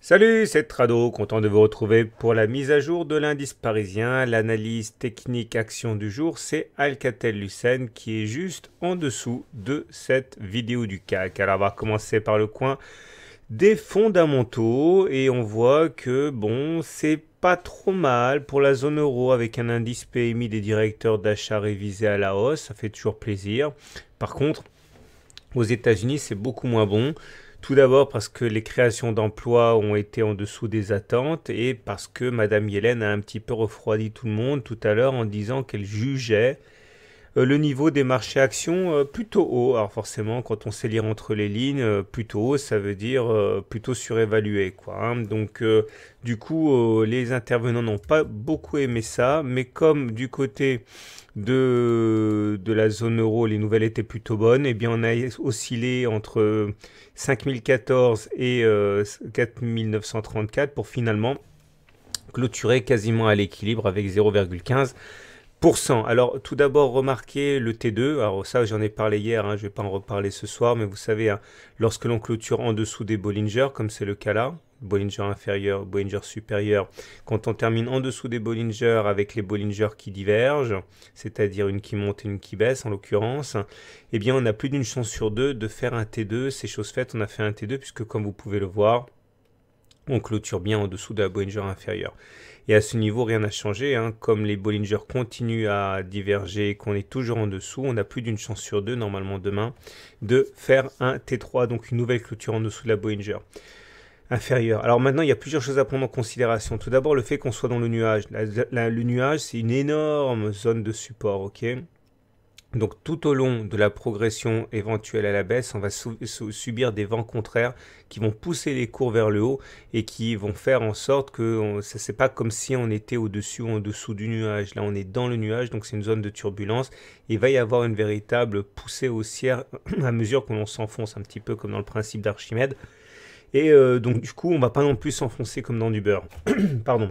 Salut, c'est Trado, content de vous retrouver pour la mise à jour de l'indice parisien. L'analyse technique action du jour, c'est Alcatel-Lucent qui est juste en dessous de cette vidéo du CAC. Alors on va commencer par le coin des fondamentaux et on voit que bon, c'est pas trop mal pour la zone euro avec un indice PMI des directeurs d'achat révisé à la hausse, ça fait toujours plaisir. Par contre, aux États-Unis, c'est beaucoup moins bon. Tout d'abord parce que les créations d'emplois ont été en dessous des attentes et parce que Madame Yellen a un petit peu refroidi tout le monde tout à l'heure en disant qu'elle jugeait le niveau des marchés actions plutôt haut. Alors forcément, quand on sait lire entre les lignes, plutôt haut, ça veut dire plutôt surévalué, quoi, hein. Donc du coup, les intervenants n'ont pas beaucoup aimé ça, mais comme du côté de la zone euro, les nouvelles étaient plutôt bonnes, et bien on a oscillé entre 5014 et 4934 pour finalement clôturer quasiment à l'équilibre avec 0,15%. Alors, tout d'abord, remarquez le T2. Alors, ça, j'en ai parlé hier, hein, je ne vais pas en reparler ce soir, mais vous savez, hein, lorsque l'on clôture en dessous des Bollinger, comme c'est le cas là, Bollinger inférieur, Bollinger supérieur, quand on termine en dessous des Bollinger avec les Bollinger qui divergent, c'est-à-dire une qui monte et une qui baisse en l'occurrence, eh bien, on a plus d'une chance sur deux de faire un T2. C'est chose faite, on a fait un T2, puisque comme vous pouvez le voir, on clôture bien en dessous de la Bollinger inférieure. Et à ce niveau, rien n'a changé, hein. Comme les Bollinger continuent à diverger et qu'on est toujours en dessous, on a plus d'une chance sur deux, normalement demain, de faire un T3, donc une nouvelle clôture en dessous de la Bollinger inférieure. Alors maintenant, il y a plusieurs choses à prendre en considération. Tout d'abord, le fait qu'on soit dans le nuage. Le nuage, c'est une énorme zone de support, ok? Donc tout au long de la progression éventuelle à la baisse, on va subir des vents contraires qui vont pousser les cours vers le haut et qui vont faire en sorte que c'est pas comme si on était au-dessus ou en dessous du nuage. Là, on est dans le nuage, donc c'est une zone de turbulence. Et il va y avoir une véritable poussée haussière à mesure que l'on s'enfonce, un petit peu comme dans le principe d'Archimède. Et donc du coup, on va pas non plus s'enfoncer comme dans du beurre. Pardon.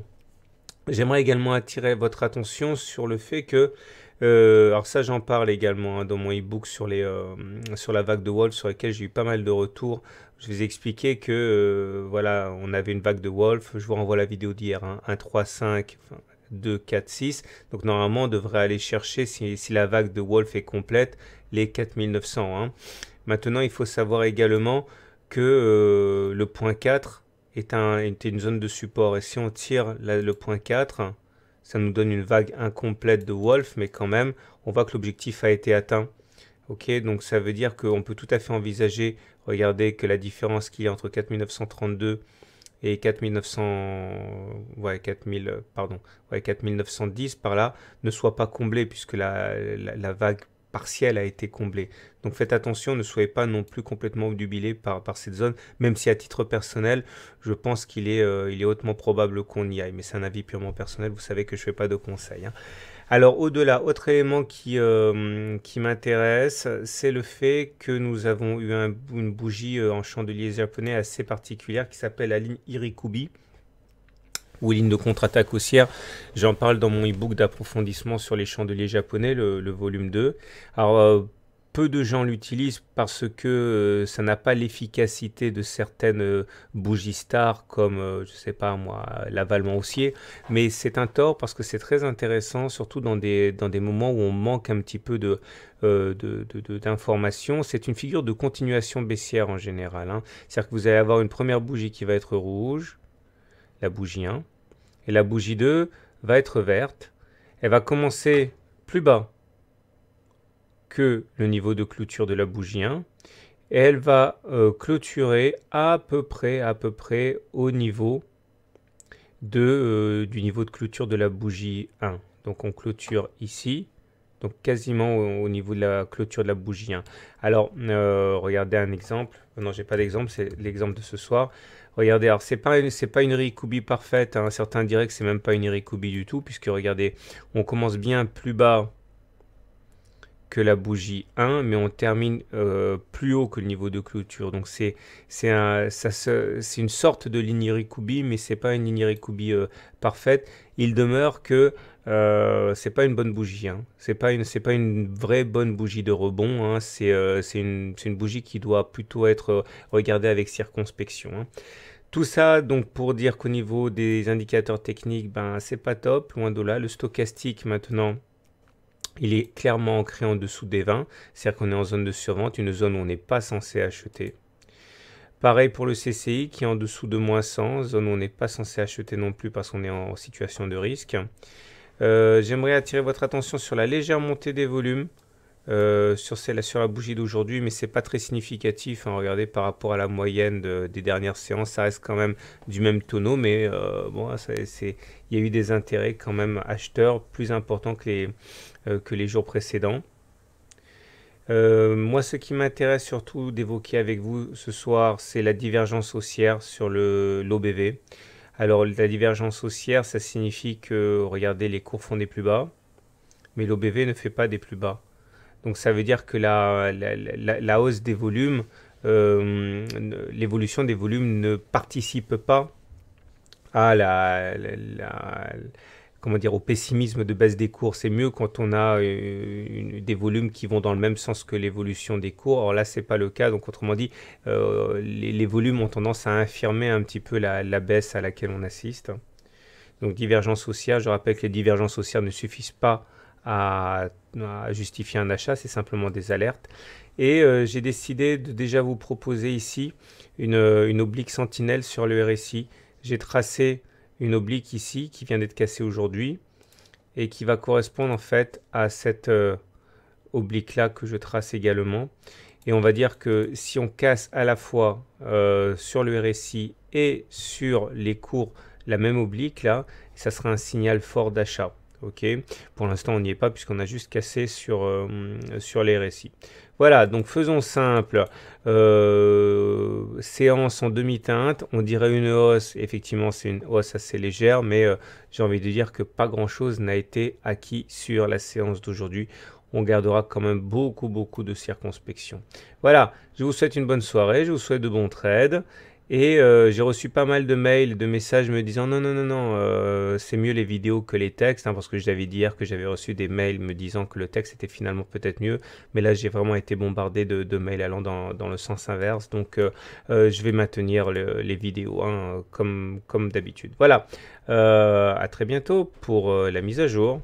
J'aimerais également attirer votre attention sur le fait que, alors ça j'en parle également, hein, dans mon e-book sur la vague de Wolf, sur laquelle j'ai eu pas mal de retours. Je vous ai expliqué que voilà, on avait une vague de Wolf. Je vous renvoie la vidéo d'hier, hein, 1, 3, 5, enfin, 2, 4, 6. Donc normalement on devrait aller chercher, si la vague de Wolf est complète, les 4900, hein. Maintenant il faut savoir également que le point 4 était une zone de support. Et si on tire le point 4, ça nous donne une vague incomplète de Wolf, mais quand même, on voit que l'objectif a été atteint. Ok, donc ça veut dire qu'on peut tout à fait envisager, regardez que la différence qu'il y a entre 4932 et 4900, ouais, 4000, pardon, ouais, 4910 par là, ne soit pas comblée, puisque la vague partielle a été comblée. Donc faites attention, ne soyez pas non plus complètement obnubilé par cette zone, même si à titre personnel, je pense il est hautement probable qu'on y aille. Mais c'est un avis purement personnel, vous savez que je ne fais pas de conseils, hein. Alors au-delà, autre élément qui m'intéresse, c'est le fait que nous avons eu une bougie en chandelier japonais assez particulière qui s'appelle la ligne Irikubi, ou ligne de contre-attaque haussière. J'en parle dans mon e-book d'approfondissement sur les chandeliers japonais, le volume 2. Alors, peu de gens l'utilisent parce que ça n'a pas l'efficacité de certaines bougies stars comme, je sais pas moi, l'avalement haussier. Mais c'est un tort parce que c'est très intéressant, surtout dans des moments où on manque un petit peu d'informations. C'est une figure de continuation baissière en général, hein. C'est-à-dire que vous allez avoir une première bougie qui va être rouge, la bougie 1, et la bougie 2 va être verte. Elle va commencer plus bas que le niveau de clôture de la bougie 1, et elle va clôturer à peu près au niveau du niveau de clôture de la bougie 1. Donc on clôture ici, donc quasiment au niveau de la clôture de la bougie 1. Alors, regardez un exemple. Non, j'ai pas d'exemple, c'est l'exemple de ce soir. Regardez, alors c'est pas une Irikubi parfaite, hein. Certains diraient que c'est même pas une Irikubi du tout, puisque regardez, on commence bien plus bas que la bougie 1, mais on termine plus haut que le niveau de clôture. Donc c'est une sorte de ligne Irikubi, mais c'est pas une ligne Irikubi parfaite. Il demeure que c'est pas une bonne bougie, hein. C'est pas une vraie bonne bougie de rebond, hein. C'est une bougie qui doit plutôt être regardée avec circonspection, hein. Tout ça donc pour dire qu'au niveau des indicateurs techniques, ben c'est pas top, loin de là. Le stochastique maintenant, il est clairement ancré en dessous des 20, c'est-à-dire qu'on est en zone de survente, une zone où on n'est pas censé acheter. Pareil pour le CCI qui est en dessous de moins 100, zone où on n'est pas censé acheter non plus parce qu'on est en situation de risque. J'aimerais attirer votre attention sur la légère montée des volumes sur la bougie d'aujourd'hui, mais c'est pas très significatif, hein. Regardez par rapport à la moyenne des dernières séances, ça reste quand même du même tonneau, mais bon, il y a eu des intérêts quand même acheteurs plus importants que les jours précédents. Moi, ce qui m'intéresse surtout d'évoquer avec vous ce soir, c'est la divergence haussière sur l'OBV. Alors, la divergence haussière, ça signifie que, regardez, les cours font des plus bas, mais l'OBV ne fait pas des plus bas. Donc, ça veut dire que la hausse des volumes, l'évolution des volumes ne participe pas à comment dire, au pessimisme de baisse des cours. C'est mieux quand on a des volumes qui vont dans le même sens que l'évolution des cours. Or là, c'est pas le cas. Donc, autrement dit, les volumes ont tendance à infirmer un petit peu la baisse à laquelle on assiste. Donc, divergence haussière. Je rappelle que les divergences haussières ne suffisent pas à justifier un achat, c'est simplement des alertes. Et j'ai décidé de déjà vous proposer ici une oblique sentinelle sur le RSI. J'ai tracé une oblique ici qui vient d'être cassée aujourd'hui et qui va correspondre en fait à cette oblique là que je trace également. Et on va dire que si on casse à la fois sur le RSI et sur les cours la même oblique là, ça sera un signal fort d'achat. Ok, pour l'instant on n'y est pas puisqu'on a juste cassé sur les RSI. Voilà, donc faisons simple. Séance en demi-teinte, on dirait une hausse. Effectivement, c'est une hausse assez légère, mais j'ai envie de dire que pas grand-chose n'a été acquis sur la séance d'aujourd'hui. On gardera quand même beaucoup de circonspection. Voilà, je vous souhaite une bonne soirée, je vous souhaite de bons trades. Et j'ai reçu pas mal de mails, de messages me disant non, c'est mieux les vidéos que les textes, hein, parce que je l'avais dit hier que j'avais reçu des mails me disant que le texte était finalement peut-être mieux, mais là j'ai vraiment été bombardé de mails allant dans le sens inverse, donc je vais maintenir les vidéos hein, comme d'habitude. Voilà, à très bientôt pour la mise à jour.